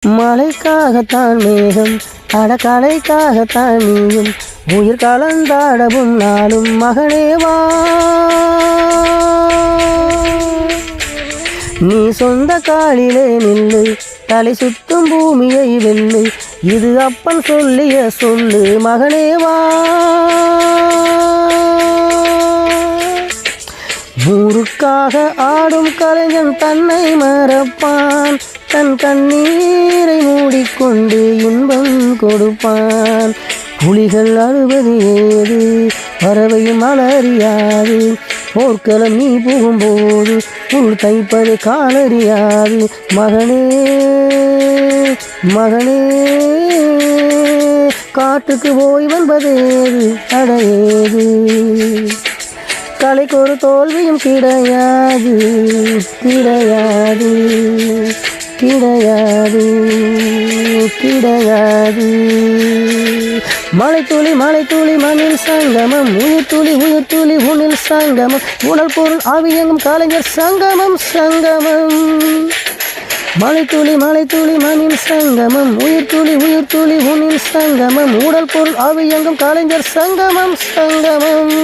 மழைக்காகத்தான் மேகம் அடக்கலைக்காகத்தான் நீயும் உயிர் கலந்தாடவும் நாளும் மகனேவா. நீ சொந்த காலிலே நில்லு, தலை சுத்தும் பூமியை வெல்லு, இது அப்பன் சொல்லிய சொல்லு மகனேவா. ஊருக்காக ஆடும் கலைஞன் தன்னை மறப்பான், தன் கண்ணீரை மூடிக்கொண்டு இன்பம் கொடுப்பான். புலிகள் அழுவது ஏது, பறவையும் அலறியாது, போர்க்களம் நீ புகும்போது புல் தைப்பது காலறியாது மகனே. மகனே காட்டுக்கு போய் வன்பதேது அடையேது, கலைக்கு ஒரு தோல்வியும் கிடையாது கிடையாது கிடையாது கிடையாது. மலை துளி மண்ணில் சங்கமம், உயிர் துளி உன்னில் சங்கமம், உடல் பொருள் ஆவியங்கும் கலைஞர் சங்கமம் சங்கமம். மலை துளி மண்ணில் சங்கமம், உயிர் துளி உன்னில் சங்கமம், உடல் பொருள் ஆவியங்கும் கலைஞர் சங்கமம் சங்கமம்.